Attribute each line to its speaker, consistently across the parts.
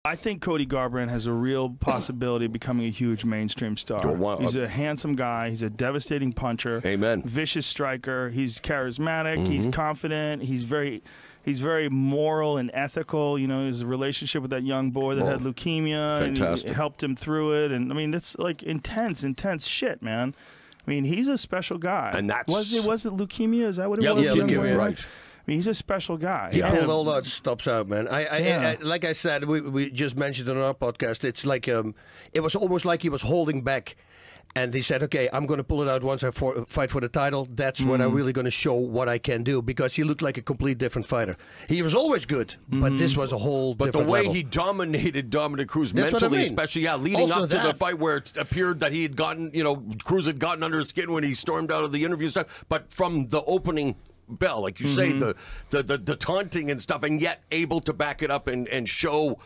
Speaker 1: I think Cody Garbrandt has a real possibility of becoming a huge mainstream star. He's a handsome guy. He's a devastating puncher.
Speaker 2: Amen.
Speaker 1: Vicious striker. He's charismatic. He's confident. He's very moral and ethical. You know, his relationship with that young boy that had leukemia.
Speaker 2: Fantastic.
Speaker 1: And he helped him through it. And I mean, it's like intense shit, man. I mean, he's a special guy.
Speaker 2: And that's
Speaker 1: was it leukemia? Is that what it was?
Speaker 2: Yeah, leukemia, right.
Speaker 1: I mean, he's a special guy.
Speaker 3: He pulled all that stops out, man. I like I said, we just mentioned on our podcast, it's like it was almost like he was holding back. And he said, okay, I'm going to pull it out once I fight for the title. That's when I'm really going to show what I can do, because he looked like a complete different fighter. He was always good, but this was a whole different level.
Speaker 2: But the way he dominated Dominic Cruz mentally, especially, leading up to the fight where it appeared that he had gotten, Cruz had gotten under his skin when he stormed out of the interview stuff. But from the opening bell, like you say, the taunting and stuff, and yet able to back it up and show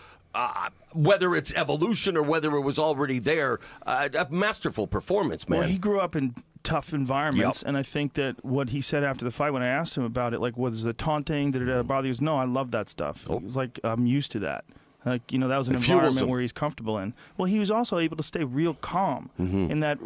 Speaker 2: whether it's evolution or whether it was already there, a masterful performance, man.
Speaker 1: Well, he grew up in tough environments, and I think that what he said after the fight, when I asked him about it, like, was the taunting, did it bother you? He goes, no, I love that stuff. He was like, I'm used to that. Like, that was an environment where he's comfortable in. Well, he was also able to stay real calm in that,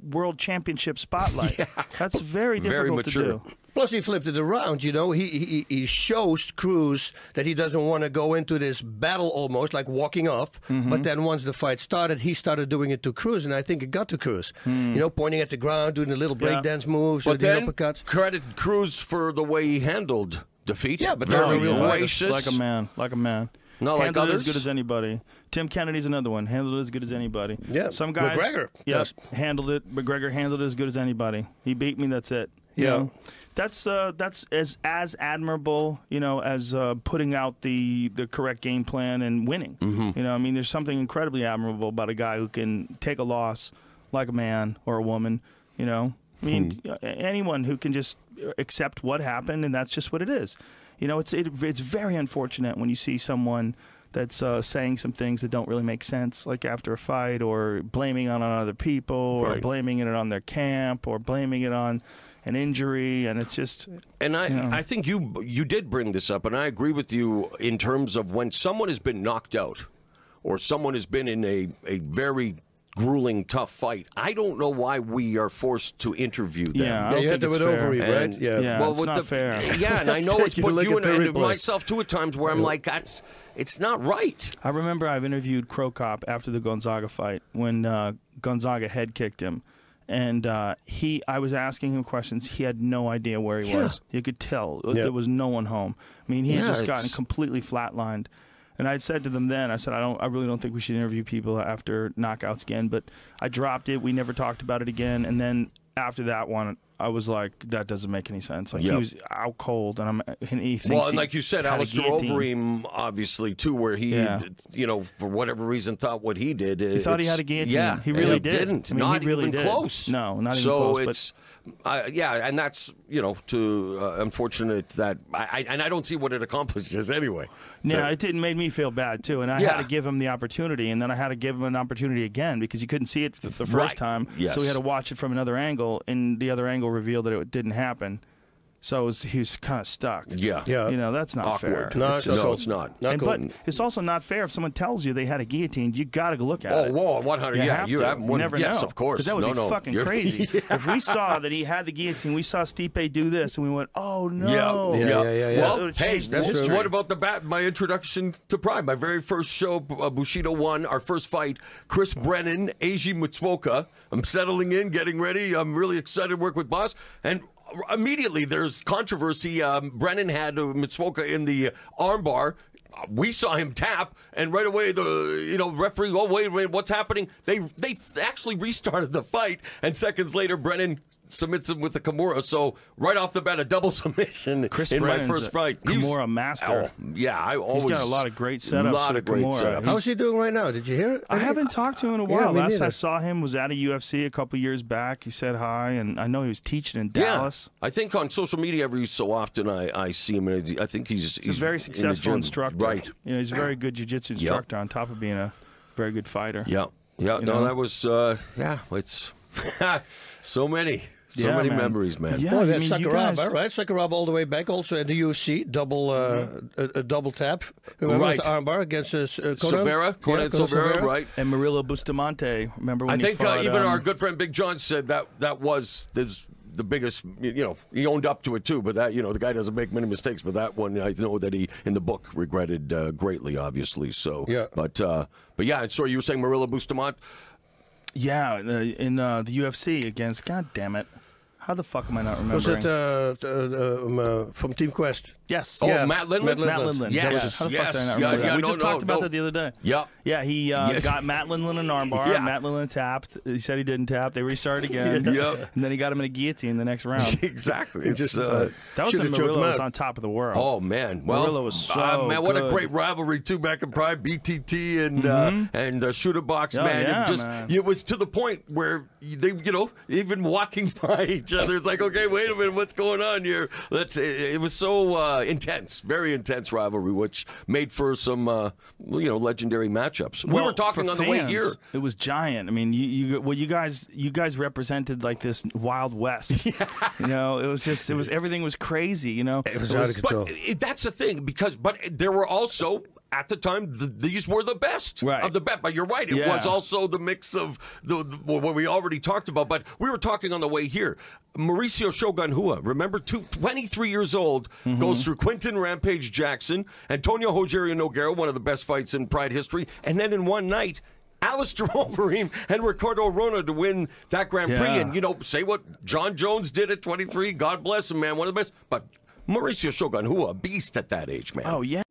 Speaker 1: world championship spotlight. That's very difficult to do.
Speaker 3: Plus, he flipped it around, He shows Cruz that he doesn't want to go into this battle almost, like walking off. But then once the fight started, he started doing it to Cruz, and I think it got to Cruz. Pointing at the ground, doing the little breakdance moves,
Speaker 2: but
Speaker 3: the
Speaker 2: then
Speaker 3: uppercuts.
Speaker 2: Credit Cruz for the way he handled defeat.
Speaker 3: Yeah, but
Speaker 2: very
Speaker 3: real
Speaker 2: gracious.
Speaker 1: Like a man.
Speaker 2: No, like
Speaker 1: handled
Speaker 2: others?
Speaker 1: it as good as anybody. Tim Kennedy's another one. Handled it as good as anybody.
Speaker 3: Yeah.
Speaker 1: Some guys.
Speaker 3: McGregor.
Speaker 1: Handled it. McGregor handled it as good as anybody. He beat me. That's it. You know? That's as admirable, as putting out the correct game plan and winning. I mean, there's something incredibly admirable about a guy who can take a loss like a man or a woman. I mean, anyone who can just accept what happened, and that's just what it is. It's very unfortunate when you see someone that's saying some things that don't really make sense, like after a fight, or blaming it on other people, or blaming it on their camp, or blaming it on an injury, and it's just...
Speaker 2: And I think you did bring this up, and I agree with you in terms of when someone has been knocked out, or someone has been in a very grueling, tough fight. I don't know why we are forced to interview them.
Speaker 1: Yeah,
Speaker 3: you had to it over, right?
Speaker 1: Yeah, well, it's not fair.
Speaker 2: Yeah, and I know it's put you and myself too at times where I'm like, it's not right.
Speaker 1: I remember I've interviewed Crow Cop after the Gonzaga fight when Gonzaga head kicked him. And I was asking him questions. He had no idea where he was. You could tell there was no one home. I mean, he had just gotten completely flatlined. And I said to them then, I said, I really don't think we should interview people after knockouts again. But I dropped it. We never talked about it again. And then after that one, I was like, that doesn't make any sense. Like, he was out cold, and he thinks
Speaker 2: and like you said, Alistair Overeem, obviously, too, where he, for whatever reason, thought what he did.
Speaker 1: He thought he had a guillotine.
Speaker 2: Yeah,
Speaker 1: he really
Speaker 2: didn't.
Speaker 1: I mean,
Speaker 2: not
Speaker 1: he really
Speaker 2: even
Speaker 1: did.
Speaker 2: close.
Speaker 1: No, not even close.
Speaker 2: So it's, and that's, unfortunate that, and I don't see what it accomplishes anyway.
Speaker 1: Yeah, it made me feel bad, too, and I had to give him the opportunity, and then I had to give him an opportunity again, because you couldn't see it the first time, so we had to watch it from another angle, and the other angle revealed that it didn't happen. So he was kind of stuck.
Speaker 2: Yeah.
Speaker 1: That's not
Speaker 2: awkward.
Speaker 1: fair.
Speaker 2: No, it's not.
Speaker 1: But it's also not fair if someone tells you they had a guillotine. You got to look at it.
Speaker 2: Oh, whoa, 100.
Speaker 1: You
Speaker 2: you have one.
Speaker 1: Never
Speaker 2: yes,
Speaker 1: know.
Speaker 2: of course.
Speaker 1: Because that would be fucking crazy. If we saw that he had the guillotine, we saw Stipe do this, and we went, oh no.
Speaker 3: Yeah.
Speaker 2: Well, hey, what about my introduction to Pride? My very first show, Bushido 1, our first fight, Chris Brennan, Eiji Mutsuoka. I'm settling in, getting ready. I'm really excited to work with Boss. And immediately there's controversy. Brennan had Mutsuoka in the armbar. We saw him tap, and right away the referee, oh wait, what's happening? They actually restarted the fight, and seconds later Brennan submits him with the Kimura. So right off the bat, a double submission in my first fight.
Speaker 1: Kimura master.
Speaker 2: He's
Speaker 1: got a lot of great setups.
Speaker 2: setups.
Speaker 3: How's he doing right now? Did you hear it?
Speaker 1: I haven't talked to him in a while.
Speaker 3: Yeah,
Speaker 1: Last I saw him was at a UFC a couple years back. He said hi, and I know he was teaching in Dallas.
Speaker 2: I think on social media every so often I see him, and I think he's
Speaker 1: a very successful instructor.
Speaker 2: Right.
Speaker 1: He's a very good jiu-jitsu instructor on top of being a very good fighter.
Speaker 2: Yeah. No, that was, it's... So many memories, man.
Speaker 1: Yeah,
Speaker 3: Oh, that's Sakuraba, right? Sakuraba all the way back, also in the UFC, a double tap. Remember
Speaker 2: Right.
Speaker 3: the armbar against Conan
Speaker 2: Silveira, right?
Speaker 1: And Murillo Bustamante. Remember when
Speaker 2: I think
Speaker 1: he fought,
Speaker 2: even our good friend Big John said that was the biggest. He owned up to it too. But that the guy doesn't make many mistakes. But that one, I know that he in the book regretted greatly, obviously. So
Speaker 3: yeah.
Speaker 2: But yeah. And so you were saying Murillo Bustamante.
Speaker 1: Yeah, in the UFC against. God damn it! How the fuck am I not remembering?
Speaker 3: Was it from Team Quest?
Speaker 1: Yes.
Speaker 2: Oh,
Speaker 3: Yeah.
Speaker 2: Matt Lindland?
Speaker 1: Matt Lindland.
Speaker 2: Yes.
Speaker 1: How the fuck did I not
Speaker 2: Yeah,
Speaker 1: remember that?
Speaker 2: yeah,
Speaker 1: We
Speaker 2: no,
Speaker 1: just
Speaker 2: no,
Speaker 1: talked about
Speaker 2: no.
Speaker 1: that the other day.
Speaker 2: Yeah.
Speaker 1: Yeah, he
Speaker 2: Yes.
Speaker 1: got Matt Lindland an armbar.
Speaker 2: Yeah.
Speaker 1: Matt Lindland tapped. He said he didn't tap. They restarted again.
Speaker 2: Yep.
Speaker 1: And then he got him in a guillotine the next round.
Speaker 2: Exactly. It's,
Speaker 1: That was
Speaker 3: Should've
Speaker 1: when
Speaker 3: choked him
Speaker 1: Murillo was
Speaker 3: out.
Speaker 1: on top of the world.
Speaker 2: oh man, well,
Speaker 1: Murillo was so
Speaker 2: man, what a
Speaker 1: good.
Speaker 2: great rivalry too back in Prime, BTT and Shooter Box,
Speaker 1: Oh,
Speaker 2: man.
Speaker 1: yeah,
Speaker 2: It just
Speaker 1: man.
Speaker 2: it was to the point where they, even walking by each other, it's like, okay, wait a minute, what's going on here? It was so intense, very intense rivalry, which made for some legendary matchups. We
Speaker 1: Well,
Speaker 2: were talking
Speaker 1: for
Speaker 2: on the way
Speaker 1: fans,
Speaker 2: here.
Speaker 1: It was giant. I mean, you guys represented like this Wild West. Yeah. It was everything was crazy.
Speaker 3: It was out of control.
Speaker 2: But that's the thing, but there were also, at the time, these were the best
Speaker 1: Right.
Speaker 2: of the best. But you're right, it
Speaker 1: Yeah.
Speaker 2: was also the mix of what we already talked about. But we were talking on the way here. Mauricio Shogun Rua, remember, 23 years old, goes through Quinton Rampage Jackson, Antonio Rogerio Nogueira, one of the best fights in Pride history, and then in one night, Alistair Overeem and Ricardo Rona to win that Grand Prix.
Speaker 1: Yeah.
Speaker 2: And, say what John Jones did at 23, God bless him, man, one of the best. But Mauricio Shogun Rua, a beast at that age, man.
Speaker 1: Oh yeah.